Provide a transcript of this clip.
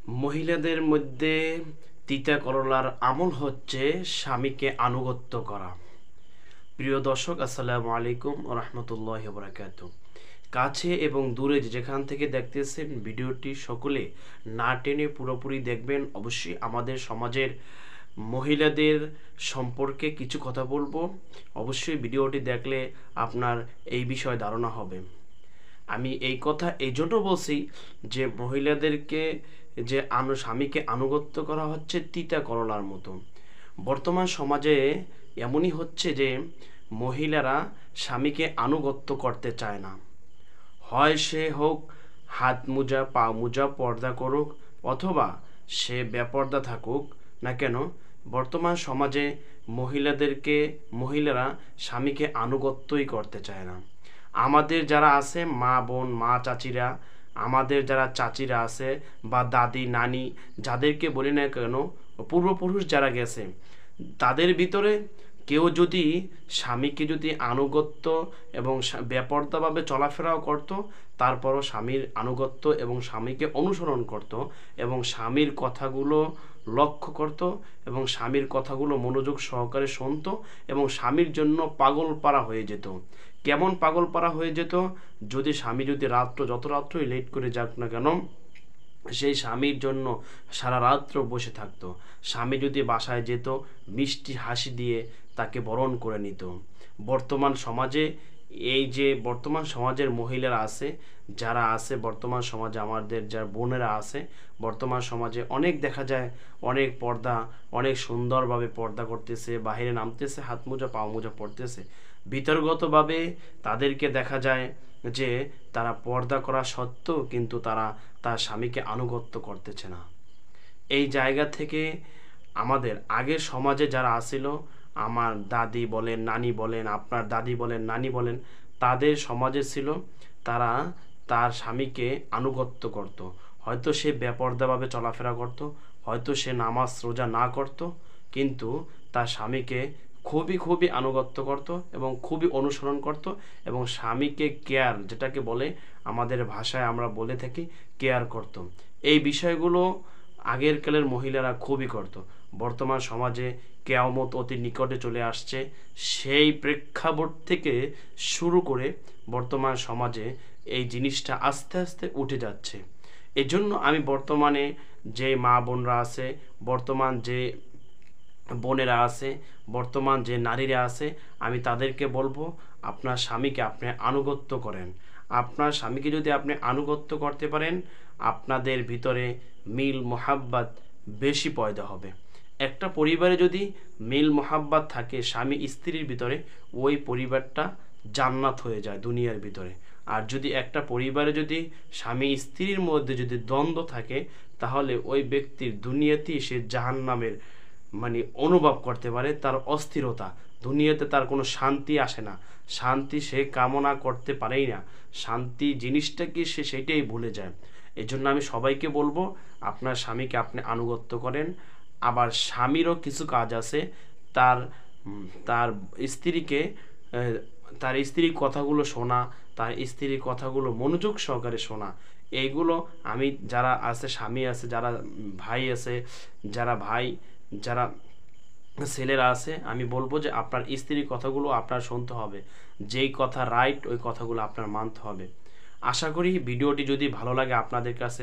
মহিলাদের মধ্যে তিতা করলার আমল হচ্ছে স্বামীকে আনুগত্য করা। প্রিয় দর্শক, আসসালামু আলাইকুম ওয়া রাহমাতুল্লাহি ওয়া বারাকাতুহু। কাছে এবং দূরে যেখান থেকে দেখতেছেন ভিডিওটি সকলে না টেনে পুরোপুরি দেখবেন। অবশ্যই আমাদের সমাজের মহিলাদের সম্পর্কে কিছু কথা বলবো। অবশ্যই ভিডিওটি দেখলে আপনার এই বিষয়ে ধারণা হবে। আমি এই কথা এই জন্য বলছি যে মহিলাদেরকে যে স্বামীকে আনুগত্য করা হচ্ছে তিতা করলার মতো। বর্তমান সমাজে এমনই হচ্ছে যে মহিলারা স্বামীকে আনুগত্য করতে চায় না। হয় সে হোক হাত মোজা পা মোজা পর্দা করুক, অথবা সে বেপর্দা থাকুক না কেন, বর্তমান সমাজে মহিলারা স্বামীকে আনুগত্যই করতে চায় না। আমাদের যারা আছে মা বোন মা চাচিরা, আমাদের যারা চাচিরা আছে বা দাদি নানি, যাদেরকে বলি না কেন, পূর্বপুরুষ যারা গেছে, তাদের ভিতরে কেউ যদি স্বামীকে যদি আনুগত্য এবং বেপরদাভাবে চলাফেরাও করত, তারপরও স্বামীর আনুগত্য এবং স্বামীকে অনুসরণ করত এবং স্বামীর কথাগুলো লক্ষ্য করত এবং স্বামীর কথাগুলো মনোযোগ সহকারে শুনত এবং স্বামীর জন্য পাগল পারা হয়ে যেত। কেমন পাগল পারা হয়ে যেত? যদি স্বামী যদি যত রাত্রই লেট করে যাক না কেন, সেই স্বামীর জন্য সারা রাত্র বসে থাকতো। স্বামী যদি বাসায় যেত, মিষ্টি হাসি দিয়ে তাকে বরণ করে নিত। বর্তমান সমাজের মহিলারা আছে, যারা আছে বর্তমান সমাজে, আমাদের যারা বোনেরা আছে, বর্তমান সমাজে অনেক দেখা যায় অনেক পর্দা, অনেক সুন্দরভাবে পর্দা করতেছে, বাহিরে নামতেছে, হাত মোজা পা মোজা পড়তেছে। বিতর্গতভাবে তাদেরকে দেখা যায় যে তারা পর্দা করা সত্ত্বেও কিন্তু তারা তার স্বামীকে আনুগত্য করতেছে না। এই জায়গা থেকে আমাদের আগের সমাজে যারা আসিল, আমার দাদি বলেন নানি বলেন, আপনার দাদি বলেন নানি বলেন, তাদের সমাজে ছিল তারা তার স্বামীকে আনুগত্য করত। হয়তো সে বেপরদাভাবে চলাফেরা করত, হয়তো সে নামাজ রোজা না করত, কিন্তু তার স্বামীকে খুবই আনুগত্য করত এবং খুবই অনুসরণ করত এবং স্বামীকে কেয়ার, যেটাকে বলে আমাদের ভাষায় আমরা বলে থাকি কেয়ার করত। এই বিষয়গুলো আগের কালের মহিলারা খুবই করত। বর্তমান সমাজে কেয়ামত অতি নিকটে চলে আসছে, সেই প্রেক্ষাপট থেকে শুরু করে বর্তমান সমাজে এই জিনিসটা আস্তে আস্তে উঠে যাচ্ছে। এজন্য আমি বর্তমানে যে মা বোনরা আছে, বর্তমান যে বোনেরা আছে, বর্তমান যে নারীরা আছে, আমি তাদেরকে বলবো আপনার স্বামীকে আপনি আনুগত্য করেন। আপনার স্বামীকে যদি আপনি আনুগত্য করতে পারেন, আপনাদের ভিতরে মিল মোহাব্বত বেশি পয়দা হবে। একটা পরিবারে যদি মিল মোহাব্বত থাকে স্বামী স্ত্রীর ভিতরে, ওই পরিবারটা জান্নাত হয়ে যায় দুনিয়ার ভিতরে। আর যদি একটা পরিবারে যদি স্বামী স্ত্রীর মধ্যে যদি দ্বন্দ্ব থাকে, তাহলে ওই ব্যক্তির দুনিয়াতেই সে জাহান্নামের অনুভব করতে পারে। তার অস্থিরতা, দুনিয়াতে তার কোনো শান্তি আসে না, শান্তি সে কামনা করতে পারেই না, শান্তি জিনিসটা কি সে সেটাই ভুলে যায়। এই জন্য আমি সবাইকে বলবো আপনার স্বামীকে আপনি আনুগত্য করেন। আবার স্বামীরও কিছু কাজ আছে, তার তার স্ত্রীকে তার স্ত্রীর কথাগুলো শোনা, তার স্ত্রীর কথাগুলো মনোযোগ সহকারে শোনা। এইগুলো আমি যারা আছে স্বামী আছে, যারা ভাই আছে, যারা ছেলেরা আছে, আমি বলবো যে আপনার স্ত্রীর কথাগুলো আপনার শুনতে হবে। যেই কথা রাইট ওই কথাগুলো আপনার মানতে হবে। আশা করি ভিডিওটি যদি ভালো লাগে আপনাদের কাছে